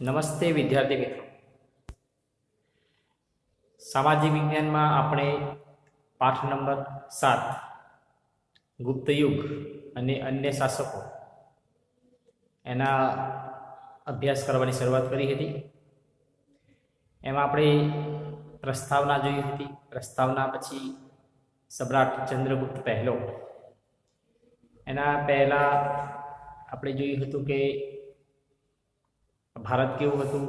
નમસ્તે વિદ્યાર્થી મિત્રો. સામાજિક વિજ્ઞાનમાં આપણે પાઠ નંબર 7 ગુપ્ત યુગ અને અન્ય શાસકો એના અભ્યાસ કરવાની શરૂઆત કરી હતી. એમાં આપણે પ્રસ્તાવના જોઈ હતી. પ્રસ્તાવના પછી સમ્રાટ ચંદ્રગુપ્ત પહેલો, એના પહેલાં આપણે જોયું હતું કે ભારત કેવું હતું.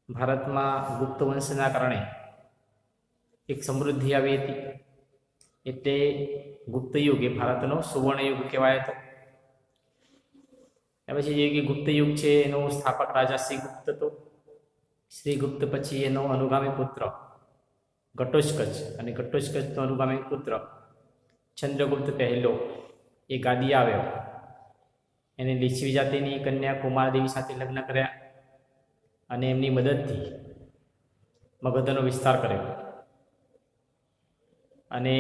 ભારતમાં ગુપ્ત વંશના કારણે એક સમૃદ્ધિ આવી હતી, એટલે ગુપ્ત યુગ એ ભારતનો સુવર્ણ યુગ કહેવાય હતો. પછી જે કે ગુપ્ત યુગ છે એનો સ્થાપક રાજા શ્રીગુપ્ત હતો. શ્રીગુપ્ત પછી એનો અનુગામી પુત્ર ઘટોત્કચ અને ઘટોત્કચનો અનુગામી પુત્ર ચંદ્રગુપ્ત પહેલો એ ગાદી આવ્યો. એને લીછવી જાતિની કન્યા કુમારદેવી સાથે લગ્ન કર્યા અને એમની મદદથી મગધનો વિસ્તાર કર્યો અને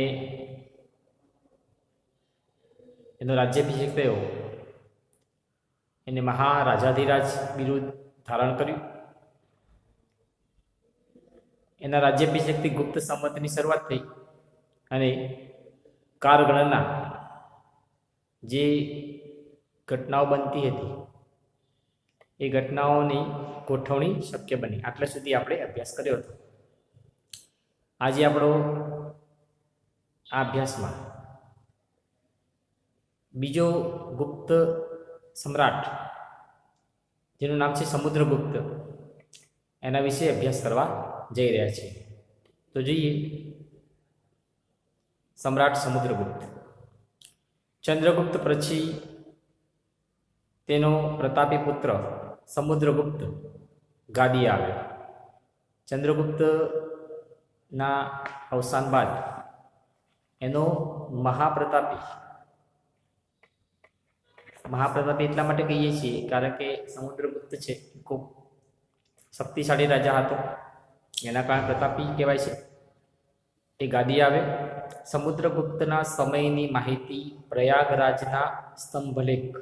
એનો રાજ્યાભિષેક થયો. એને મહારાજાધિરાજ બિરુદ ધારણ કર્યું. એના રાજ્યાભિષેકથી ગુપ્ત સંવતની શરૂઆત થઈ અને કાળગણના જે ઘટનાઓ બનતી હતી એ ઘટનાઓની ગોઠવણી શક્ય બની. આટલા સુધી આપણે અભ્યાસ કર્યો હતો. આજે આપણો આ અભ્યાસમાં બીજો ગુપ્ત સમ્રાટ, જેનું નામ છે સમુદ્રગુપ્ત, એના વિશે અભ્યાસ કરવા જઈ રહ્યા છીએ. તો જોઈએ સમ્રાટ સમુદ્રગુપ્ત. ચંદ્રગુપ્ત પછી તેનો પ્રતાપી પુત્ર સમુદ્રગુપ્ત ગાદી આવ્યો. ચંદ્રગુપ્તના અવસાન બાદ એનો મહાપ્રતાપી એટલા માટે કહીએ છીએ કારણ કે સમુદ્રગુપ્ત છે ખૂબ શક્તિશાળી રાજા હતો, એના કારણે પ્રતાપી કહેવાય છે. એ ગાદી આવે. સમુદ્રગુપ્તના સમયની માહિતી પ્રયાગરાજના સ્તંભલેખ,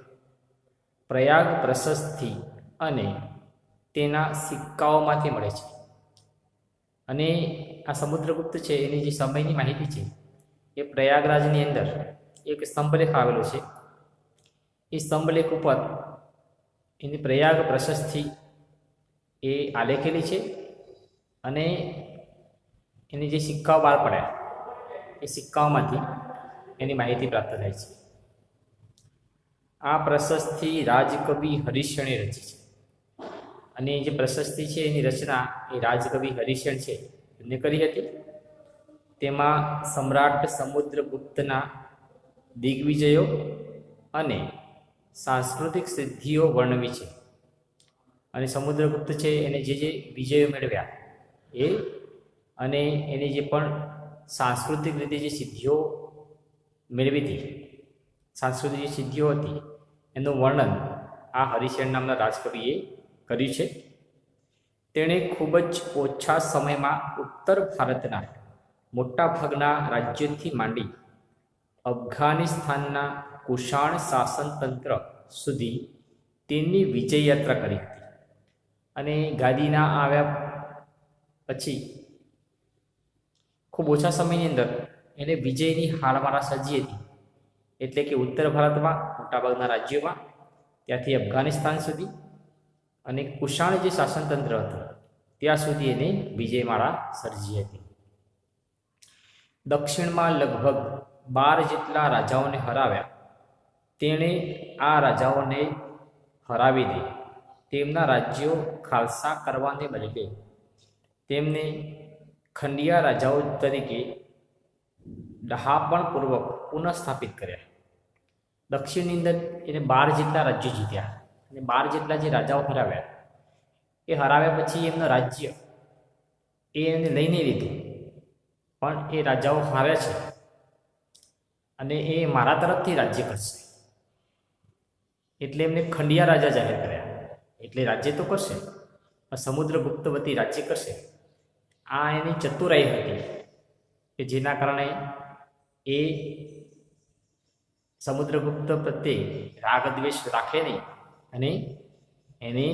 પ્રયાગ પ્રશસ્તિ અને તેના સિક્કાઓમાંથી મળે છે. અને આ સમુદ્રગુપ્ત છે એની જે સમયની માહિતી છે એ પ્રયાગરાજની અંદર એક સ્તંભલેખ આવેલો છે. એ સ્તંભલેખ ઉપર એની પ્રયાગ પ્રશસ્તિ એ આલેખેલી છે અને એની જે સિક્કાઓ બહાર પડ્યા એ સિક્કાઓમાંથી એની માહિતી પ્રાપ્ત થાય છે. આ પ્રશસ્તિ રાજકવિ હરિશ્ચણે રચી છે અને જે પ્રશસ્તિ છે એની રચના એ રાજકવિ હરિશ્ચણ છે એમને કરી હતી. તેમાં સમ્રાટ સમુદ્રગુપ્તના દિગ્વિજયો અને સાંસ્કૃતિક સિદ્ધિઓ વર્ણવી છે. અને સમુદ્રગુપ્ત છે એને જે વિજયો મેળવ્યા એ અને એની જે પણ સાંસ્કૃતિક રીતે જે સિદ્ધિઓ મેળવી હતી, સાંસ્કૃતિક જે સિદ્ધિઓ હતી એનું વર્ણન આ હરિશ્ચણ નામના રાજકવિએ કર્યું છે. તેણે ખૂબ જ ઓછા સમયમાં ઉત્તર ભારતના મોટાભાગના રાજ્યોથી માંડી અફઘાનિસ્તાનના કુષાણ શાસનતંત્ર સુધી તેની વિજય યાત્રા કરી હતી. અને ગાદીના આવ્યા પછી ખૂબ ઓછા સમયની અંદર એને વિજયની હારમાળા સર્જી હતી. એટલે કે ઉત્તર ભારતમાં મોટાભાગના રાજ્યોમાં, ત્યાંથી અફઘાનિસ્તાન સુધી અને કુષાણ જે શાસનતંત્ર હતું ત્યાં સુધી એને વિજયમાળા સર્જી હતી. દક્ષિણમાં લગભગ 12 જેટલા રાજાઓને હરાવ્યા. તેણે આ રાજાઓને હરાવીને તેમના રાજ્યો ખાલસા કરવાને બદલે તેમને ખંડિયા રાજાઓ તરીકે ડહાપણપૂર્વક પુનઃસ્થાપિત કર્યા. દક્ષિણની અંદર એને 12 જેટલા રાજ્યો જીત્યા અને 12 જેટલા જે રાજાઓ હરાવ્યા એ હરાવ્યા પછી એમનું રાજ્ય એ એમને લઈને લીધું. પણ એ રાજાઓ હાર્યા છે અને એ મારા તરફથી રાજ્ય કરશે એટલે એમને ખંડિયા રાજા જાહેર કર્યા. એટલે રાજ્ય તો કરશે પણ સમુદ્રગુપ્ત વતી રાજ્ય કરશે. આ એની ચતુરાઈ હતી કે જેના કારણે એ સમુદ્રગુપ્ત પ્રત્યે રાગ દ્વેષ રાખે નહીં અને એને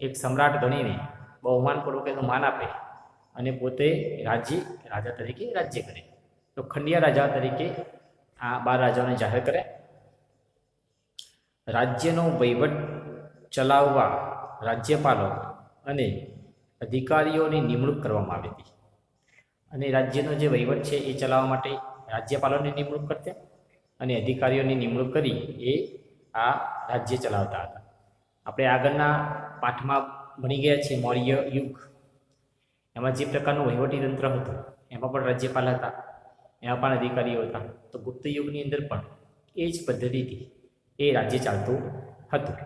એક સમ્રાટ ગણીને બહુમાનપૂર્વક એનું માન આપે અને પોતે રાજા તરીકે રાજ્ય કરે. તો ખંડિયા રાજા તરીકે આ 12 રાજાઓને જાહેર કર્યા. રાજ્યનો વહીવટ ચલાવવા રાજ્યપાલો અને અધિકારીઓની નિમણૂક કરવામાં આવી હતી. અને રાજ્યનો જે વહીવટ છે એ ચલાવવા માટે રાજ્યપાલોની નિમણૂક કરતા અને અધિકારીઓની નિમણૂક કરી એ આ રાજ્ય ચલાવતા હતા. આપણે આગળના પાઠમાં ભણી ગયા છીએ મૌર્ય યુગ. એમાં જે પ્રકારનું વહીવટી તંત્ર હતું એમાં પણ રાજ્યપાલ હતા, એમાં પણ અધિકારીઓ હતા. તો ગુપ્ત યુગની અંદર પણ એ જ પદ્ધતિથી એ રાજ્ય ચાલતું હતું.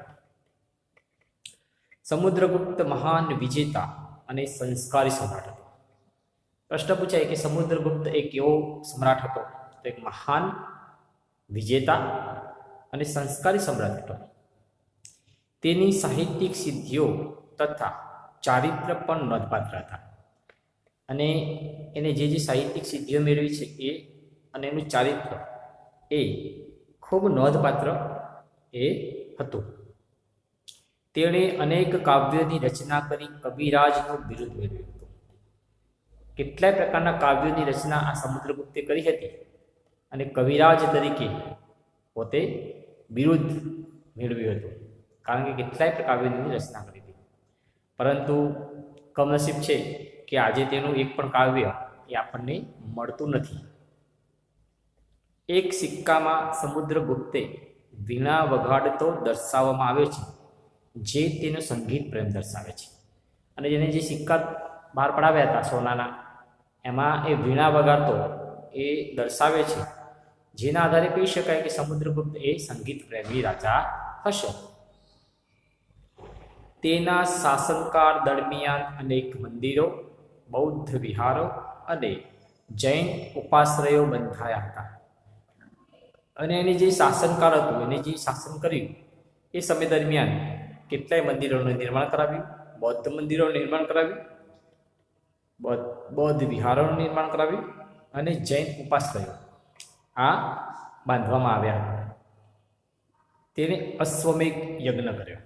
સમુદ્રગુપ્ત મહાન વિજેતા અને સંસ્કારી સમ્રાટ હતો. પ્રશ્ન પૂછાય કે સમુદ્રગુપ્ત એક કેવો સમ્રાટ હતો? તો એક મહાન વિજેતા અને સંસ્કારી સમ્રાટ હતો. તેની સાહિત્યિક સિદ્ધિઓ તથા ચારિત્ર પણ નોંધપાત્ર હતા. અને એને જે સાહિત્યિક સિદ્ધિઓ મેળવી છે એ અને એનું ચારિત્ર એ ખૂબ નોંધપાત્ર એ હતું. તેણે અનેક કાવ્યોની રચના કરી કવિરાજનું બિરુદ મેળવ્યું હતું. કેટલાય પ્રકારના કાવ્યોની રચના આ સમુદ્રગુપ્તે કરી હતી અને કવિરાજ તરીકે પોતે બિરુદ મેળવ્યું હતું. કારણ કે કેટલાય કાવ્યોની રચના કરી હતી. પરંતુ કમનસીબ છે કે આજે તેનું એક પણ કાવ્ય એ આપણને મળતું નથી. એક સિક્કામાં સમુદ્રગુપ્તે વીણા વગાડતો દર્શાવવામાં આવ્યો છે, જે તેનો સંગીત પ્રેમ દર્શાવે છે. અને જેને જે સિક્કા બહાર પડાવ્યા હતા સોનાના, એમાં એ વીણા વગાડતો એ દર્શાવે છે, જેના આધારે કહી શકાય કે સમુદ્રગુપ્ત એ સંગીત પ્રેમી રાજા હશે. તેના શાસનકાળ દરમિયાન અનેક મંદિરો, બૌદ્ધ વિહારો અને જૈન ઉપાશ્રયો બંધાયા હતા. અને એને જે શાસનકાળ હતું, એને જે શાસન કર્યું એ સમય દરમિયાન કેટલાય મંદિરોનું નિર્માણ કરાવ્યું, બૌદ્ધ મંદિરોનું નિર્માણ કરાવ્યું, બૌદ્ધ વિહારોનું નિર્માણ કરાવ્યું અને જૈન ઉપાશ્રયો આ બાંધવામાં આવ્યા હતા. તેને અશ્વમેઘ યજ્ઞ કર્યો.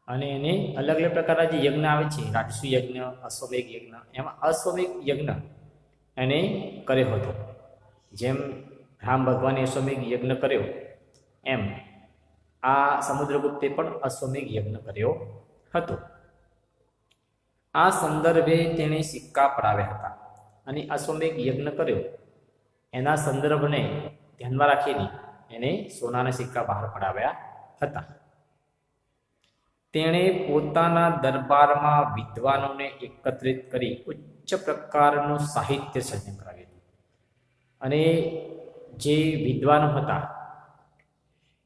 અને એને અલગ અલગ પ્રકારના જે યજ્ઞ આવે છે, રાજસુ યજ્ઞ, અશ્વમેઘ યજ્ઞ, એમાં અશ્વમેઘ યજ્ઞ એને કર્યો હતો. જેમ રામ ભગવાને અશ્વમેઘ યજ્ઞ કર્યો એમ આ સમુદ્રગુપ્તે પણ અશ્વમેઘ યજ્ઞ કર્યો હતો. આ સંદર્ભે તેણે સિક્કા પડાવ્યા હતા અને અશ્વમેઘ યજ્ઞ કર્યો એના સંદર્ભને ધ્યાનમાં રાખીને એને સોનાના સિક્કા બહાર પડાવ્યા હતા. તેણે પોતાના દરબારમાં વિદ્વાનોને એકત્રિત કરી ઉચ્ચ પ્રકારનું સાહિત્ય સર્જન કરાવ્યું હતું. અને જે વિદ્વાનો હતા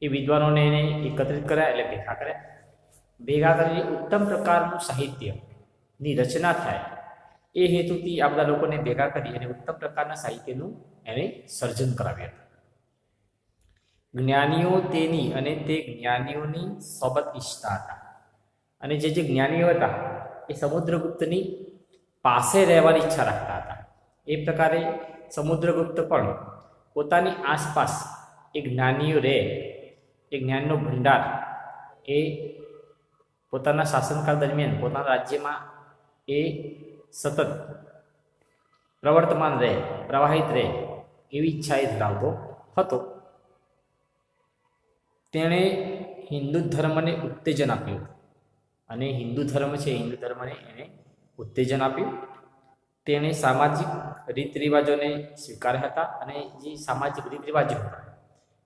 એ વિદ્વાનોને એને એકત્રિત કર્યા, એટલે ભેગા કર્યા. ભેગા કરીને ઉત્તમ પ્રકારનું સાહિત્યની રચના થાય એ હેતુથી આ બધા લોકોને ભેગા કરી અને ઉત્તમ પ્રકારના સાહિત્યનું એને સર્જન કરાવ્યું હતું. જ્ઞાનીઓ તેની અને તે જ્ઞાનીઓની સોબત ઈચ્છતા હતા. અને જે જ્ઞાનીઓ હતા એ સમુદ્રગુપ્તની પાસે રહેવાની ઈચ્છા રાખતા હતા. એ પ્રકારે સમુદ્રગુપ્ત પણ પોતાની આસપાસ એ જ્ઞાનીઓ રહે, એ જ્ઞાનનો ભંડાર એ પોતાના શાસનકાળ દરમિયાન પોતાના રાજ્યમાં એ સતત પ્રવર્તમાન રહે, પ્રવાહિત રહે એવી ઈચ્છા એ ધરાવતો હતો. તેણે હિન્દુ ધર્મને ઉત્તેજન આપ્યું. અને હિન્દુ ધર્મ છે, હિન્દુ ધર્મને એને ઉત્તેજન આપ્યું. તેણે સામાજિક રીત રિવાજોને સ્વીકાર્યા હતા અને જે સામાજિક રીત રિવાજો હતા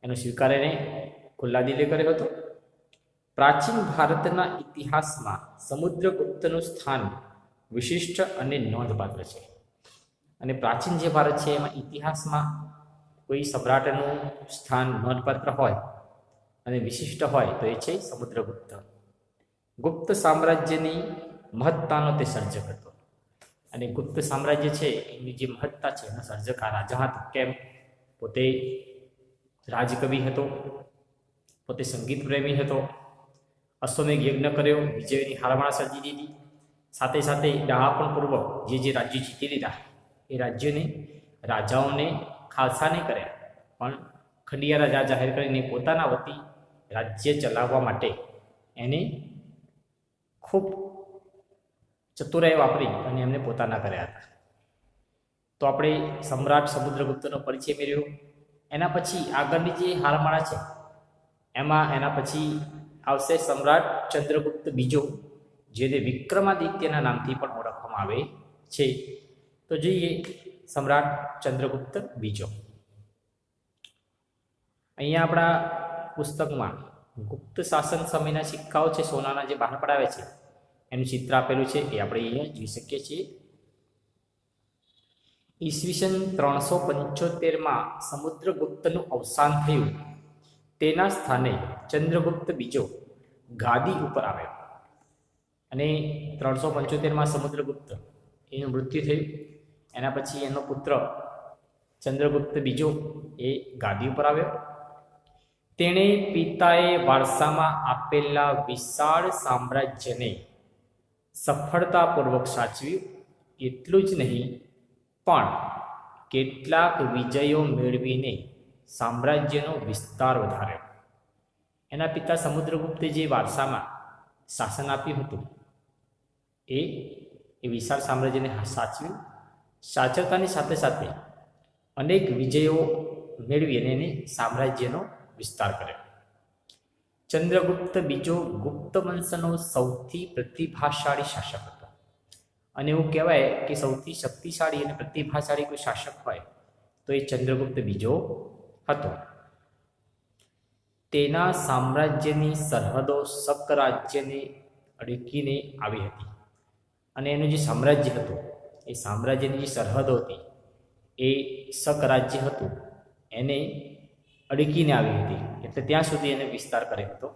એનો સ્વીકાર એને ખુલ્લા દિલે કર્યો હતો. પ્રાચીન ભારતના ઇતિહાસમાં સમુદ્રગુપ્તનું સ્થાન વિશિષ્ટ અને નોંધપાત્ર છે. અને પ્રાચીન જે ભારત છે એમાં ઇતિહાસમાં કોઈ સમ્રાટનું સ્થાન નોંધપાત્ર હોય અને વિશિષ્ટ હોય તો એ છે સમુદ્રગુપ્ત. ગુપ્ત સામ્રાજ્યની મહત્તાનો તે સર્જક હતો. અને ગુપ્ત સામ્રાજ્ય છે એની જે મહત્તા છે એનો સર્જક આ રાજા હતો. કેમ? પોતે રાજકવિ હતો, પોતે સંગીત પ્રેમી હતો, અશ્વમેઘ યજ્ઞ કર્યો, વિજયની હારમાળા સર્જી દીધી. સાથે સાથે ડહાપણપૂર્વક જે રાજ્યો જીતી લીધા એ રાજાઓને ખાલસા નહીં કર્યા, પણ ખંડિયા રાજા જાહેર કરીને પોતાના વતી રાજ્ય ચલાવવા માટે એને ખૂબ ચતુરાઈ વાપરી અને એમને પોતાના કર્યા હતા. તો આપણે સમ્રાટ સમુદ્રગુપ્તનો પરિચય મેળવ્યો. એના પછી આગળની જે હારમાળા છે એમાં એના પછી આવશે સમ્રાટ ચંદ્રગુપ્ત બીજો, જેને વિક્રમાદિત્યના નામથી પણ ઓળખવામાં આવે છે. તો જોઈએ સમ્રાટ ચંદ્રગુપ્ત બીજો. અહીંયા આપણા પુસ્તકમાં ગુપ્ત શાસન સમયના સિક્કાઓ છે, સોનાના જે બહાર પડાવે છે એનું ચિત્ર આપેલું છે, એ આપણે અહીંયા જોઈ શકીએ છીએ. ઈસવીસન 375માં સમુદ્રગુપ્તનું અવસાન થયું. તેના સ્થાને ચંદ્રગુપ્ત બીજો ગાદી ઉપર આવ્યો અને 375માં સમુદ્રગુપ્ત એનું મૃત્યુ થયું. એના પછી એનો પુત્ર ચંદ્રગુપ્ત બીજો એ ગાદી ઉપર આવ્યો. તેણે પિતાએ વારસામાં આપેલા વિશાળ સામ્રાજ્યને સફળતાપૂર્વક સાચવ્યું. એટલું જ નહીં પણ કેટલાક વિજયો મેળવીને સામ્રાજ્યનો વિસ્તાર વધાર્યો. એના પિતા સમુદ્રગુપ્તે જે વારસામાં શાસન આપ્યું હતું એ વિશાળ સામ્રાજ્યને સાચવ્યું. સાચવતાની સાથે સાથે અનેક વિજયો મેળવી અને એને સામ્રાજ્યનો વિસ્તાર કર્યો. ચંદ્રગુપ્ત બીજો ગુપ્ત વંશનો સૌથી પ્રતિભાશાળી શાસક હતો. અને એવું કહેવાય કે સૌથી શક્તિશાળી અને પ્રતિભાશાળી કોઈ શાસક હોય તો એ ચંદ્રગુપ્ત બીજો હતો. તેના સામ્રાજ્યની સરહદો શક રાજ્યને અડકીને આવી હતી અને એનું જે સામ્રાજ્ય હતું એ સામ્રાજ્યની જે સરહદો હતી એ શક રાજ્ય હતું એને અડકીને આવી હતી, એટલે ત્યાં સુધી એને વિસ્તાર કર્યો હતો.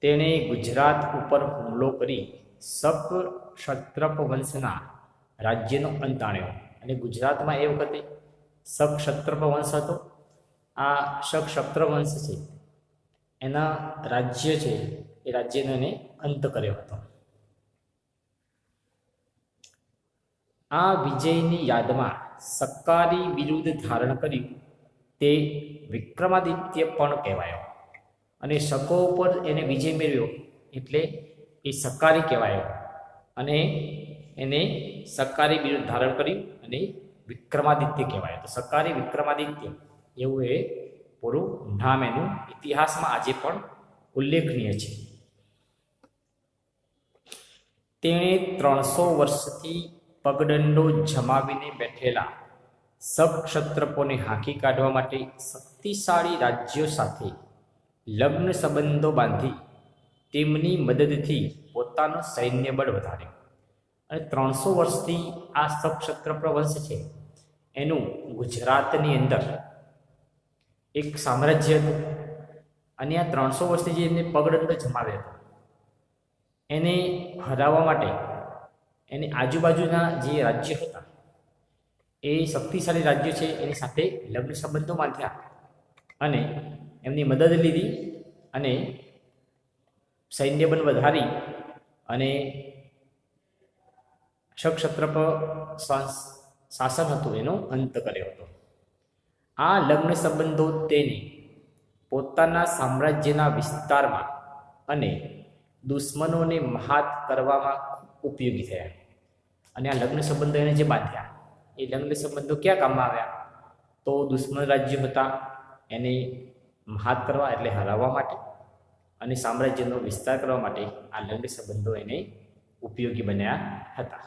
તેણે ગુજરાત ઉપર હુમલો કરી શક ક્ષત્રપ વંશના રાજ્યનો અંત આણ્યો. અને ગુજરાતમાં એ વખતે શક ક્ષત્રપ વંશ હતો. આ શક ક્ષત્ર વંશ છે એના રાજ્ય છે એ રાજ્યનો એને અંત કર્યો હતો. આ વિજયની યાદમાં સક્કારી બિરુદ ધારણ કર્યું તે વિક્રમાદિત્ય પણ કહેવાયો. અને શકો ઉપર એને વિજય મેળવ્યો એટલે એ સક્કારી કહેવાયો અને એને સક્કારી બિરુદ ધારણ કર્યું અને વિક્રમાદિત્ય કહેવાય. તો સક્કારી વિક્રમાદિત્ય એવું એ પૂરું નામ એનું ઇતિહાસમાં આજે પણ ઉલ્લેખનીય છે. તેણે 300 વર્ષથી પગદંડો જમાવીને બેઠેલા સક્ષત્રપોને હાંકી કાઢવા માટે શક્તિશાળી રાજ્યો સાથે લગ્ન સંબંધો બાંધી તેમની મદદથી પોતાનું સૈન્ય બળ વધાર્યું. અને 300 વર્ષથી આ સક્ષત્રપ વંશ છે એનું ગુજરાતની અંદર એક સામ્રાજ્ય હતું. અને આ 300 વર્ષથી જે એમને પગદંડો જમાવ્યો હતો એને હરાવવા માટે એની આજુબાજુના જે રાજ્ય હતા એ શક્તિશાળી રાજ્યો છે એની સાથે લગ્ન સંબંધો બાંધ્યા અને એમની મદદ લીધી અને સૈન્ય બળ વધારી અને સક્ષત્રપ શાસન હતું એનો અંત કર્યો હતો. આ લગ્ન સંબંધો તેને પોતાના સામ્રાજ્યના વિસ્તારમાં અને દુશ્મનોને મહાત કરવામાં ઉપયોગી થયા. અને આ લગ્ન સંબંધો એને જે બાંધ્યા એ લગ્ન સંબંધો ક્યાં કામમાં આવ્યા? તો દુશ્મન રાજ્ય હતા એને મહાત કરવા એટલે હરાવવા માટે અને સામ્રાજ્યનો વિસ્તાર કરવા માટે આ લગ્ન સંબંધો એને ઉપયોગી બન્યા હતા.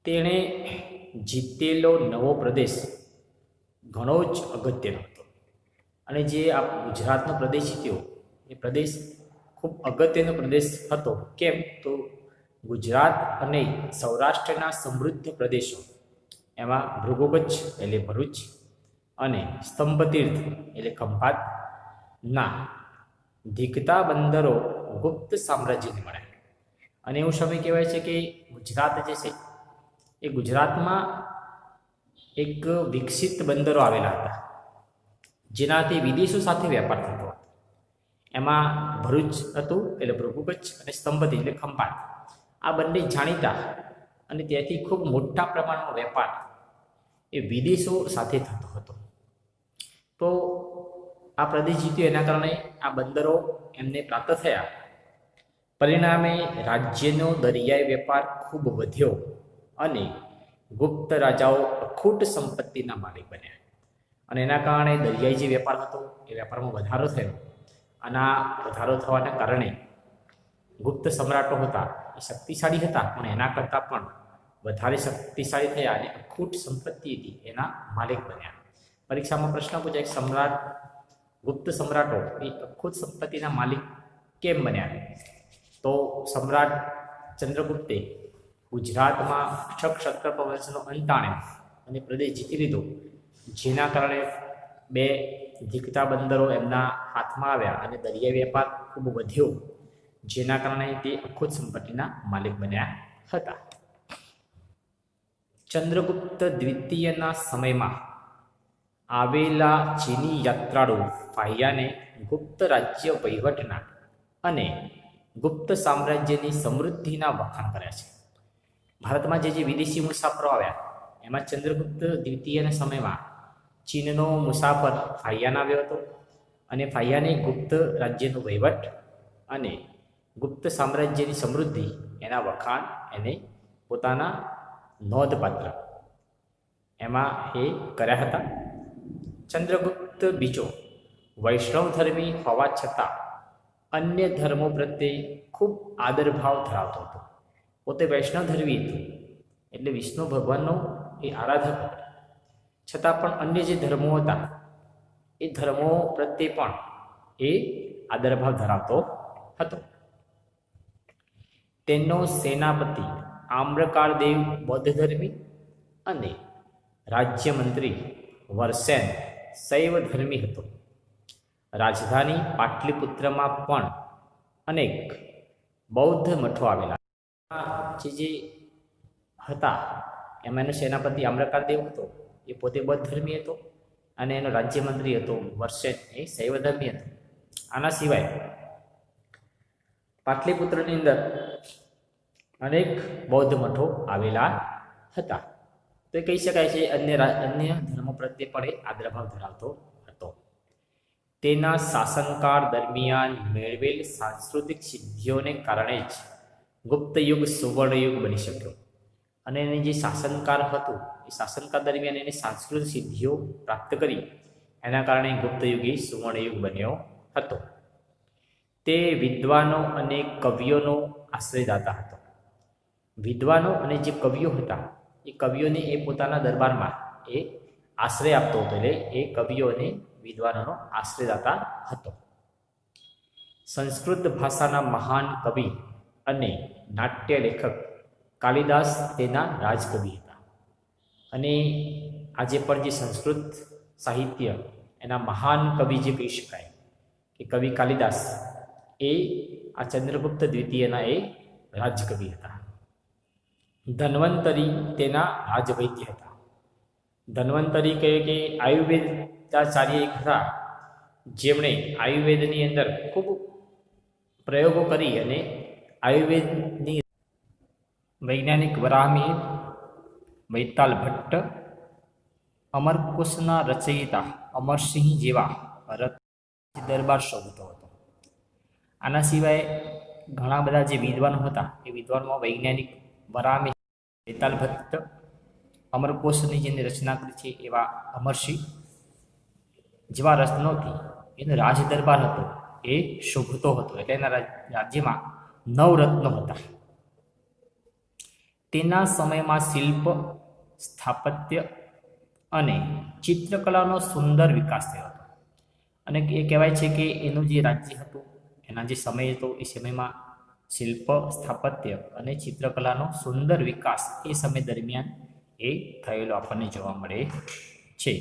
તેણે જીતેલો નવો પ્રદેશ ઘણો જ અગત્યનો હતો. અને જે આ ગુજરાતનો પ્રદેશ જીત્યો એ પ્રદેશ ખૂબ અગત્યનો પ્રદેશ હતો. કેમ? તો ગુજરાત અને સૌરાષ્ટ્રના સમૃદ્ધ પ્રદેશો એમાં ભૃગુકચ્છ એટલે ભરૂચ અને સ્તંભતીર્થ એટલે ખંભાતના ધીકતા બંદરો ગુપ્ત સામ્રાજ્યને મળ્યા. અને એવું સમય કહેવાય છે કે ગુજરાત જે છે એ ગુજરાતમાં એક વિકસિત બંદરો આવેલા હતા જેનાથી વિદેશો સાથે વેપાર થતો હતો. એમાં ભરૂચ હતું એટલે ભૃગુકચ્છ અને સ્તંભતીર્થ એટલે ખંભાત, આ બંને જાણીતા અને ત્યાંથી ખૂબ મોટા પ્રમાણનો વેપાર એ વિદેશો સાથે થતો હતો. તો આ પ્રદેશ જીત્યો એના કારણે આ બંદરો એમને પ્રાપ્ત થયા. પરિણામે રાજ્યનો દરિયાઈ વેપાર ખૂબ વધ્યો અને ગુપ્ત રાજાઓ અખૂટ સંપત્તિના માલિક બન્યા. અને એના કારણે દરિયાઈ જે વેપાર હતો એ વેપારમાં વધારો થયો. આના વધારો થવાના કારણે ગુપ્ત સમ્રાટો હતા એ શક્તિશાળી હતા, પણ એના કરતાં પણ વધારે શક્તિશાળી થયા અને અખૂટ સંપત્તિ હતી એના માલિક બન્યા. પરીક્ષામાં પ્રશ્ન પૂછાય, ગુપ્ત સમ્રાટો એ અખૂટ સંપત્તિના માલિક કેમ બન્યા? તો સમ્રાટ ચંદ્રગુપ્તે ગુજરાતમાં ક્ષત્રપ વંશનો અંત આણ્યો અને પ્રદેશ જીતી લીધો, જેના કારણે 2 ધીકતા બંદરો એમના હાથમાં આવ્યા અને દરિયાઈ વેપાર ખૂબ વધ્યો, જેના કારણે તે અખૂટ સંપત્તિના માલિક બન્યા હતા. ચંદ્રગુપ્ત દ્વિતીયના સમયમાં આવેલા ચીની યાત્રાળુ ફાહિયાને ગુપ્ત રાજ્ય વહીવટના અને ગુપ્ત સામ્રાજ્યની સમૃદ્ધિના વખાણ કર્યા છે. ભારતમાં જે વિદેશી મુસાફરો આવ્યા એમાં ચંદ્રગુપ્ત દ્વિતીયના સમયમાં ચીનનો મુસાફર ફાહિયાન આવ્યો હતો અને ફાહિયાને ગુપ્ત રાજ્યનો વહીવટ અને ગુપ્ત સામ્રાજ્યની સમૃદ્ધિ એના વખાણ એને પોતાના નોંધપાત્ર એમાં એ કર્યા હતા. ચંદ્રગુપ્ત બીજો વૈષ્ણવધર્મી હોવા છતાં અન્ય ધર્મો પ્રત્યે ખૂબ આદરભાવ ધરાવતો હતો. પોતે વૈષ્ણવધર્મી હતું એટલે વિષ્ણુ ભગવાનનો એ આરાધક હતો, છતાં પણ અન્ય જે ધર્મો હતા એ ધર્મો પ્રત્યે પણ એ આદરભાવ ધરાવતો હતો. તેનો સેનાપતિ આમ્રકાળદેવ બૌદ્ધ ધર્મી અને રાજ્યમંત્રી વરસેન શૈવ ધર્મી હતો. રાજધાની પાટલીપુત્રમાં પણ અનેક બૌદ્ધ મઠો આવેલા. જે હતા એમાં એનો સેનાપતિ આમ્રકાળદેવ હતો, એ પોતે બૌદ્ધ ધર્મી હતો અને એનો રાજ્યમંત્રી હતો વરસેન એ શૈવ ધર્મી હતો. આના સિવાય પાટલીપુત્રની અંદર અનેક બૌદ્ધ મઠો આવેલા હતા. તો એ કહી શકાય છે અન્ય ધર્મો પ્રત્યે પણ એ આદરભાવ ધરાવતો હતો. તેના શાસનકાળ દરમિયાન મેળવેલ સાંસ્કૃતિક સિદ્ધિઓને કારણે જ ગુપ્ત યુગ સુવર્ણયુગ બની શક્યો. અને એની જે શાસનકાળ હતું એ શાસનકાળ દરમિયાન એને સાંસ્કૃતિક સિદ્ધિઓ પ્રાપ્ત કરી, એના કારણે ગુપ્ત યુગ એ સુવર્ણયુગ બન્યો હતો. તે વિદ્વાનો અને કવિઓનો આશ્રયદાતા હતો. વિદ્વાનો અને જે કવિઓ હતા એ કવિઓને એ પોતાના દરબારમાં એ આશ્રય આપતો હતો, એટલે એ કવિઓ અને વિદ્વાનોનો આશ્રયદાતા હતો. સંસ્કૃત ભાષાના મહાન કવિ અને નાટ્ય લેખક કાલિદાસ તેના રાજકવિ હતા. અને આજે પણ જે સંસ્કૃત સાહિત્ય એના મહાન કવિ જે કહી શકાય કે કવિ કાલિદાસ એ આ ચંદ્રગુપ્ત દ્વિતીયના એ રાજકવિ હતા. ધન્વંતરી તેના રાજવૈદ્ય હતા. ધન્વંતરી કહે કે આયુર્વેદાચાર્ય એક હતા, જેમણે આયુર્વેદની અંદર ખૂબ પ્રયોગો કરી અને આયુર્વેદની વૈજ્ઞાનિક વરાહમિહિર, વૈતાલ ભટ્ટ, અમરકોશના રચયિતા અમરસિંહ જેવા દરબાર શોભતો હતો. આના સિવાય ઘણા બધા જે વિદ્વાનો હતા એ વિદ્વાનમાં વૈજ્ઞાનિક વરાહમિહિર, વૈતાલ ભટ્ટ, અમરકોશની જેની રચના કરી છે એવા અમરસિંહ જેવા રત્નોથી એનો રાજ દરબાર હતો એ શોભતો હતો. એટલે એના રાજ્યમાં 9 રત્નો હતા. તેના સમયમાં શિલ્પ, સ્થાપત્ય અને ચિત્રકલાનો સુંદર વિકાસ થયો હતો. અને એ કહેવાય છે કે એનું જે રાજ્ય હતું એના જે સમય હતો એ સમયમાં શિલ્પ, સ્થાપત્ય અને ચિત્રકલાનો સુંદર વિકાસ એ સમય દરમિયાન એ થયેલો આપણને જોવા મળે છે.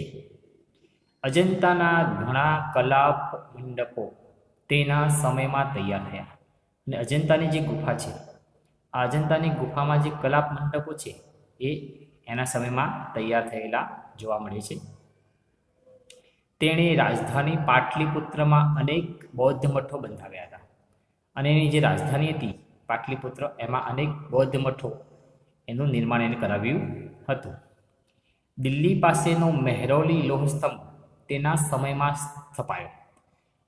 અજંતાના ઘણા કલા મંડપો તેના સમયમાં તૈયાર થયા. અને અજંતાની જે ગુફા છે, આ અજંતાની ગુફામાં જે કલા મંડપો છે એ એના સમયમાં તૈયાર થયેલા જોવા મળે છે. તેણે રાજધાની પાટલીપુત્રમાં અનેક બૌદ્ધ મઠો બંધાવ્યા હતા. અને એની જે રાજધાની હતી પાટલીપુત્ર, એમાં અનેક બૌદ્ધ મઠો એનું નિર્માણ એને કરાવ્યું હતું. દિલ્હી પાસેનો મહેરૌલી લોહ સ્તંભ તેના સમયમાં સ્થપાયો.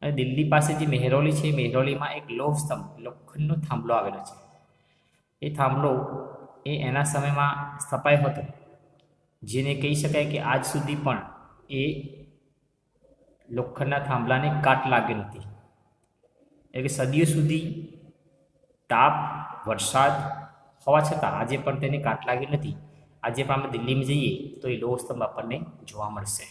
અને દિલ્હી પાસે જે મહેરૌલી છે, મહેરૌલીમાં એક લોહ સ્તંભ, લોખંડનો થાંભલો આવેલો છે. એ થાંભલો એ એના સમયમાં સ્થપાયો હતો, જેને કહી શકાય કે આજ સુધી પણ એ લોખંડના થાંભલાને કાટ લાગી નથી. એટલે કે સદીઓ સુધી તાપ, વરસાદ હોવા છતાં આજે પણ તેને કાટ લાગી નથી. આજે પણ આપણે દિલ્હીમાં જઈએ તો એ લોહ સ્તંભ આપણને જોવા મળશે.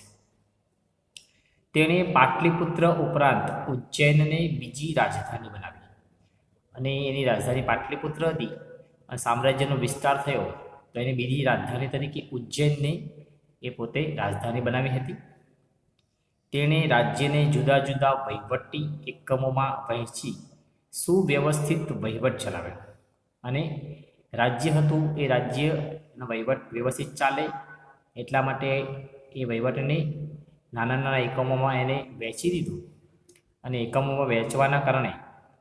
તેણે પાટલીપુત્ર ઉપરાંત ઉજ્જૈનને બીજી રાજધાની બનાવી, અને એની રાજધાની પાટલીપુત્ર હતી અને સામ્રાજ્યનો વિસ્તાર થયો તો એની બીજી રાજધાની તરીકે ઉજ્જૈનને એ પોતે રાજધાની બનાવી હતી. તેણે રાજ્યને જુદા જુદા વહીવટી એકમોમાં વહેંચી સુવ્યવસ્થિત વહીવટ ચલાવ્યો, અને રાજ્ય હતું એ રાજ્યનો વહીવટ વ્યવસ્થિત ચાલે એટલા માટે એ વહીવટને નાના નાના એકમોમાં એને વહેંચી દીધું, અને એકમોમાં વહેંચવાના કારણે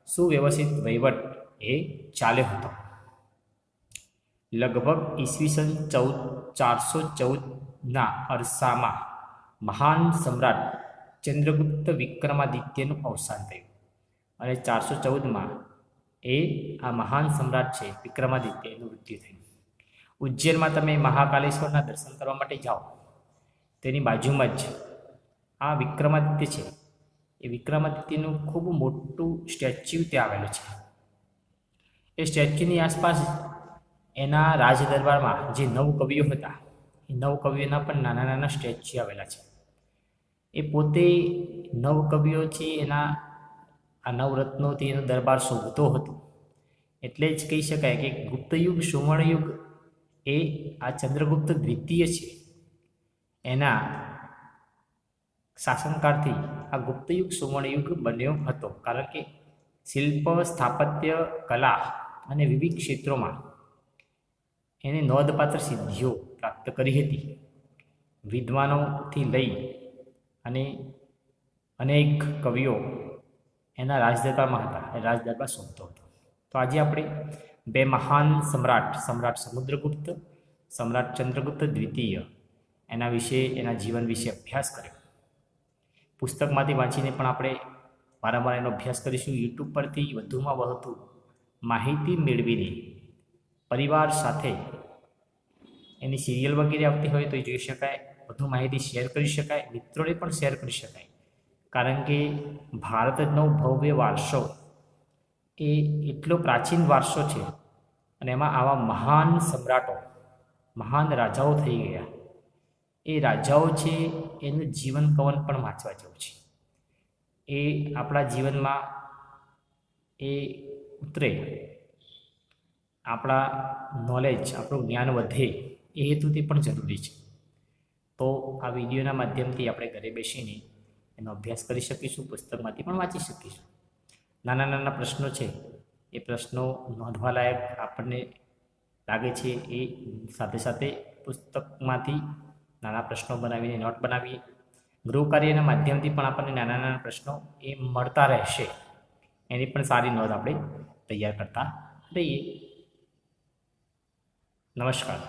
સુવ્યવસ્થિત વહીવટ એ ચાલ્યો હતો. લગભગ ઈસવીસન 414ના અરસામાં મહાન સમ્રાટ ચંદ્રગુપ્ત વિક્રમાદિત્યનું અવસાન થયું, અને 414માં આ મહાન સમ્રાટ છે વિક્રમાદિત્યનું મૃત્યુ થયું. ઉજ્જૈનમાં તમે મહાકાલેશ્વરના દર્શન કરવા માટે જાઓ, તેની બાજુમાં જ આ વિક્રમાદિત્ય છે. એ વિક્રમાદિત્યનું ખૂબ મોટું સ્ટેચ્યુ ત્યાં આવેલું છે. એ સ્ટેચ્યુની આસપાસ એના રાજદરબારમાં જે 9 કવિઓ હતા, એ 9 કવિઓના પણ નાના નાના સ્ટેચ્યુ આવેલા છે. એ પોતે 9 કવિઓ છે, એના આ 9 રત્નોથી એનો દરબાર શોભતો હતો. એટલે જ કહી શકાય કે ગુપ્તયુગ, સુવર્ણયુગ એ આ ચંદ્રગુપ્ત દ્વિતીય છે, એના શાસનકાળથી આ ગુપ્તયુગ સુવર્ણયુગ બન્યો હતો. કારણ કે શિલ્પ, સ્થાપત્ય, કલા અને વિવિધ ક્ષેત્રોમાં એને નોંધપાત્ર સિદ્ધિઓ પ્રાપ્ત કરી હતી. વિદ્વાનોથી લઈ અને અનેક કવિઓ એના રાજદરબારમાં હતા, એ રાજદરબાર શોભતો હતો. તો આજે આપણે 2 મહાન સમ્રાટ સમુદ્રગુપ્ત, સમ્રાટ ચંદ્રગુપ્ત દ્વિતીય, એના વિશે, એના જીવન વિશે અભ્યાસ કર્યો. પુસ્તકમાંથી વાંચીને પણ આપણે વારંવાર એનો અભ્યાસ કરીશું. યુટ્યુબ પરથી વધુમાં વધુ માહિતી મેળવીને પરિવાર સાથે એની સિરિયલ વગેરે આવતી હોય તો એ જોઈ શકાય, વધુ માહિતી શેર કરી શકાય, મિત્રોને પણ શેર કરી શકાય. કારણ કે ભારતનો ભવ્ય વારસો એ એટલો પ્રાચીન વારસો છે, અને એમાં આવા મહાન સમ્રાટો, મહાન રાજાઓ થઈ ગયા. એ રાજાઓ છે એનું જીવન કવન પણ વાંચવા જેવું છે. એ આપણા જીવનમાં એ ઉતરે, આપણા નોલેજ, આપણું જ્ઞાન વધે એ હેતુથી પણ જરૂરી છે. તો આ વિડીયોના માધ્યમથી આપણે ઘરે બેસીને એનો અભ્યાસ કરી શકીશું, પુસ્તકમાંથી પણ વાંચી શકીશું. નાના નાના પ્રશ્નો છે, એ પ્રશ્નો નોંધવાલાયક આપણને લાગે છે, એ સાથે સાથે પુસ્તકમાંથી નાના પ્રશ્નો બનાવીને નોટ બનાવીએ. ગૃહ કાર્યના માધ્યમથી પણ આપણને નાના નાના પ્રશ્નો એ મળતા રહેશે, એની પણ સારી નોંધ આપણે તૈયાર કરતા રહીએ. નમસ્કાર.